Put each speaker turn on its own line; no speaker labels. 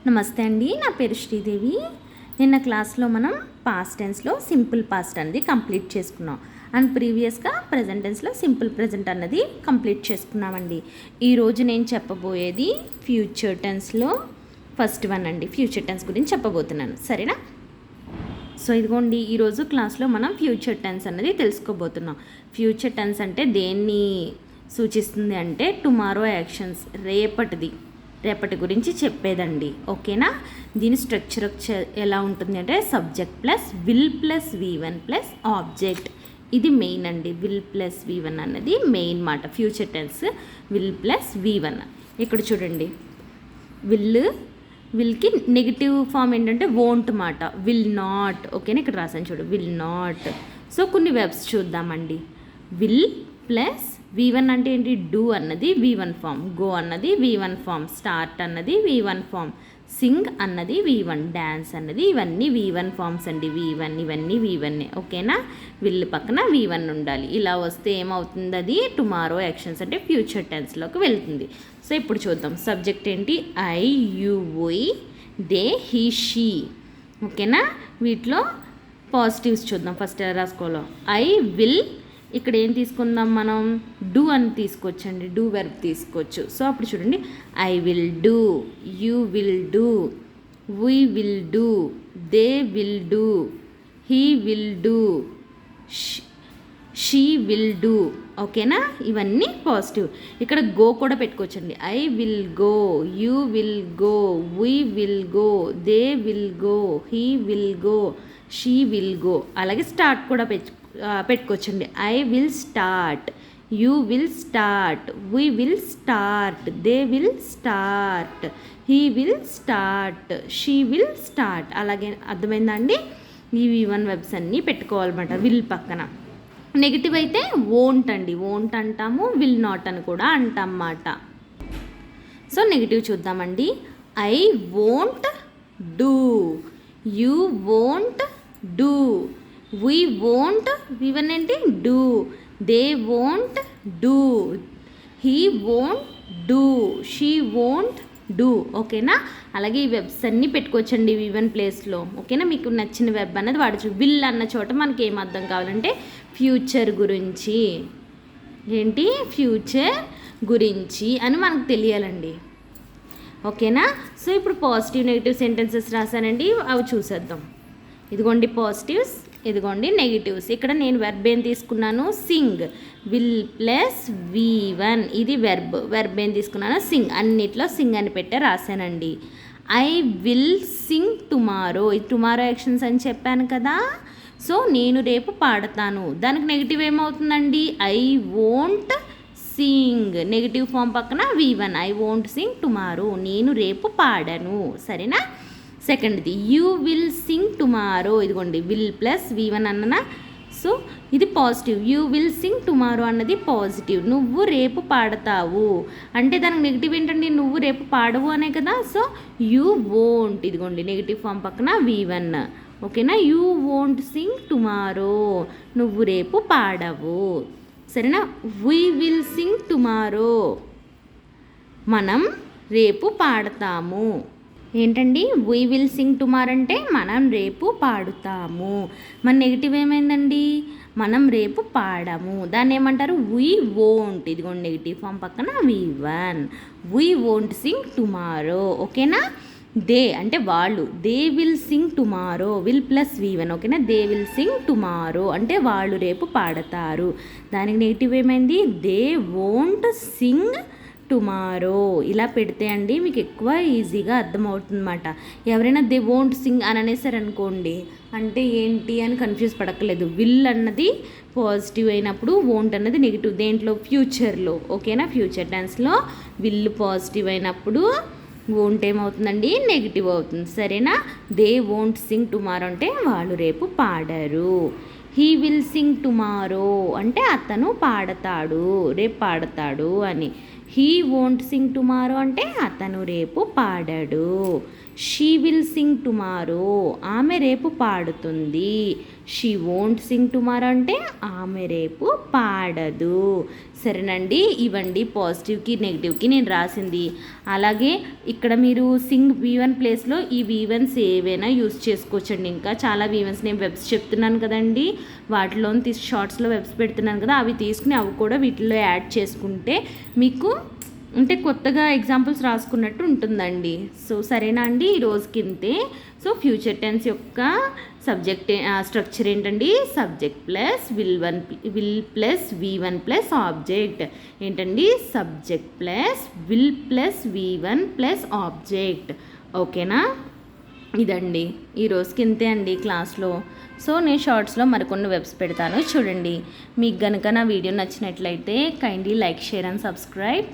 నమస్తే అండి, నా పేరు శ్రీదేవి. నిన్న క్లాస్లో మనం పాస్ట్ టెన్స్లో సింపుల్ పాస్ట్ అన్నది కంప్లీట్ చేసుకున్నాం అండ్ ప్రీవియస్గా ప్రజెంట్ టెన్స్లో సింపుల్ ప్రజెంట్ అన్నది కంప్లీట్ చేసుకున్నామండి. ఈరోజు నేను చెప్పబోయేది ఫ్యూచర్ టెన్స్లో ఫస్ట్ వన్ అండి. ఫ్యూచర్ టెన్స్ గురించి చెప్పబోతున్నాను, సరేనా? సో ఇదిగోండి, ఈరోజు క్లాస్లో మనం ఫ్యూచర్ టెన్స్ అన్నది తెలుసుకోబోతున్నాం. ఫ్యూచర్ టెన్స్ అంటే దేన్ని సూచిస్తుంది అంటే టుమారో యాక్షన్స్, రేపటి గురించి చెప్పేదండి. ఓకేనా? దీని స్ట్రక్చర్ ఎలా ఉంటుంది అంటే subject plus will plus V1 plus object. ఇది మెయిన్ అండి. విల్ ప్లస్ V1 అన్నది మెయిన్ మాట. Future tense will plus V1. ఇక్కడ చూడండి, విల్కి నెగిటివ్ ఫామ్ ఏంటంటే వోంట్ మాట. Will not. ఓకేనా? ఇక్కడ రాసాను చూడు, విల్ నాట్. సో కొన్ని వెబ్స్ చూద్దామండి. విల్ ప్లస్ V1 అంటే ఏంటి? డూ అన్నది V1 ఫామ్, గో అన్నది V1 ఫామ్, స్టార్ట్ అన్నది V1 ఫామ్, సింగ్ అన్నది V1, డ్యాన్స్ అన్నది ఇవన్నీ V1 ఫామ్స్ అండి. V1 ఇవన్నీ V1. ఓకేనా? విల్ పక్కన V1 ఉండాలి. ఇలా వస్తే ఏమవుతుంది? అది టుమారో యాక్షన్స్ అంటే ఫ్యూచర్ టెన్స్లోకి వెళ్తుంది. సో ఇప్పుడు చూద్దాం. సబ్జెక్ట్ ఏంటి? I, you, we, they, he, she. ఓకేనా? వీటిలో పాజిటివ్స్ చూద్దాం. ఫస్ట్ ఎలా రాసుకోవాలో. ఐ విల్, ఇక్కడ ఏం తీసుకుందాం మనం? డూ అని తీసుకోవచ్చండి. డూ వెర్బ్ తీసుకోవచ్చు. సో అప్పుడు చూడండి, I will do, you will do, we will do, they will do, he will do, she will do. ఓకేనా? ఇవన్నీ పాజిటివ్. ఇక్కడ గో కూడా పెట్టుకోవచ్చండి. I will go, you will go, we will go, they will go, he will go, she will go. అలాగే start కూడా పెట్టుకోవచ్చండి. I will start, you will start, we will start, they will start, he will start, she will start. అలాగే అర్థమైందా అండి? ఈ V1 webs అన్నీ పెట్టుకోవాలన్నమాట will పక్కన. నెగిటివ్ అయితే వోంట్ అండి. వోంట్ అంటాము, విల్ నాట్ అని కూడా అంటాం అన్నమాట. సో నెగిటివ్ చూద్దామండి. I won't do, you won't do, we won't, V1 ఏంటి? Do, they won't do, he won't do, she won't do. ఓకేనా? అలాగే ఈ వెబ్స్ అన్నీ పెట్టుకోవచ్చండి V1 ప్లేస్లో. ఓకేనా? మీకు నచ్చిన వెబ్ అన్నది వాడచ్చు. విల్ అన్న చోట మనకి ఏం అర్థం కావాలంటే ఫ్యూచర్ గురించి, ఏంటి? ఫ్యూచర్ గురించి అని మనకు తెలియాలండి. ఓకేనా? సో ఇప్పుడు పాజిటివ్ నెగిటివ్ సెంటెన్సెస్ రాశానండి, అవి చూసేద్దాం. ఇదిగోండి పాజిటివ్స్, ఇదిగోండి నెగిటివ్స్. ఇక్కడ నేను వెర్బ్ ఏం తీసుకున్నాను? సింగ్. విల్ ప్లస్ V1, ఇది వెర్బ్ ఏం తీసుకున్నాను? సింగ్. అన్నిట్లో సింగ్ అని పెట్టే రాశానండి. ఐ విల్ సింగ్ టుమారో, ఇది టుమారో యాక్షన్స్ అని చెప్పాను కదా. సో నేను రేపు పాడతాను. దానికి నెగిటివ్ ఏమవుతుందండి? I won't sing. Negative form పక్కన V1. I won't Singh tomorrow, నేను రేపు పాడను. సరేనా? సెకండ్ది యూ విల్ సింగ్ టుమారో. ఇదిగోండి విల్ ప్లస్ V1 అన్ననా. సో ఇది positive. You will sing tomorrow అన్నది పాజిటివ్. నువ్వు రేపు పాడతావు అంటే దానికి నెగిటివ్ ఏంటండి? నువ్వు రేపు పాడవు అనే కదా. సో యూ వోంట్, ఇదిగోండి నెగిటివ్ ఫామ్ పక్కన V1. ఓకేనా? యూ వోంట్ సింగ్ టుమారో, నువ్వు రేపు పాడవు. సరేనా? వీ విల్ సింగ్ టుమారో, మనం రేపు పాడతాము. ఏంటండి? వీ విల్ సింగ్ టుమారో అంటే మనం రేపు పాడుతాము. మన నెగిటివ్ ఏమైందండి? మనం రేపు పాడము. దాన్ని ఏమంటారు? We won't. ఇదిగోండి నెగిటివ్ ఫామ్ పక్కన V1. We won't Singh tomorrow. ఓకేనా? దే అంటే వాళ్ళు. They will sing tomorrow, will plus V1. ఓకేనా? దే విల్ సింగ్ టుమారో అంటే వాళ్ళు రేపు పాడతారు. దానికి నెగిటివ్ ఏమైంది? They won't Singh tomorrow. ఇలా పెడితే అండి మీకు ఎక్కువ ఈజీగా అర్థమవుతుందన్నమాట. ఎవరైనా దే వోంట్ సింగ్ అని అనేసారనుకోండి, అంటే ఏంటి అని కన్ఫ్యూజ్ పడక్కలేదు. విల్ అన్నది పాజిటివ్ అయినప్పుడు వోంట్ అన్నది నెగిటివ్. దేంట్లో? ఫ్యూచర్లో. ఓకేనా? ఫ్యూచర్ టెన్స్లో విల్ పాజిటివ్ అయినప్పుడు వోంట్ ఏమవుతుందండి? నెగిటివ్ అవుతుంది. సరేనా? దే వోంట్ సింగ్ టుమారో అంటే వాళ్ళు రేపు పాడరు. హీ విల్ సింగ్ టుమారో అంటే అతను పాడతాడు, రేపు పాడతాడు అని. హీ వోంట్ సింగ్ టుమారో అంటే అతను రేపు పాడడు. షీ విల్ సింగ్ టుమారో, ఆమె రేపు పాడుతుంది. షీ వోంట్ సింగ్ టుమారో అంటే ఆమె రేపు పాడదు. సరేనండి, ఇవ్వండి పాజిటివ్కి నెగిటివ్కి నేను రాసింది. అలాగే ఇక్కడ మీరు సింగ్ V1 ప్లేస్లో ఈ V1s ఏవైనా యూస్ చేసుకోవచ్చండి. ఇంకా చాలా V1s నేను వెబ్స్ చెప్తున్నాను కదండి, వాటిలో షార్ట్స్లో వెబ్స్ పెడుతున్నాను కదా, అవి తీసుకుని అవి కూడా వీటిలో యాడ్ చేసుకుంటే మీకు అంటే కొత్తగా ఎగ్జాంపుల్స్ రాసుకున్నట్టు ఉంటుందండి. సో సరేనా అండి, ఈ రోజుకి ఇంతే. సో ఫ్యూచర్ టెన్స్ యొక్క సబ్జెక్ట్ స్ట్రక్చర్ ఏంటండి, subject plus will plus V1 plus object. ఏంటండి, subject plus will plus V1 plus object. ఓకేనా, ఇదండి ఈ రోజుకి ఇంతే అండి క్లాస్లో. సో నేను షార్ట్స్లో మరికొన్ని వెబ్స్ పెడతాను చూడండి. మీకు కనుక నా వీడియో నచ్చినట్లయితే kindly like, share and subscribe.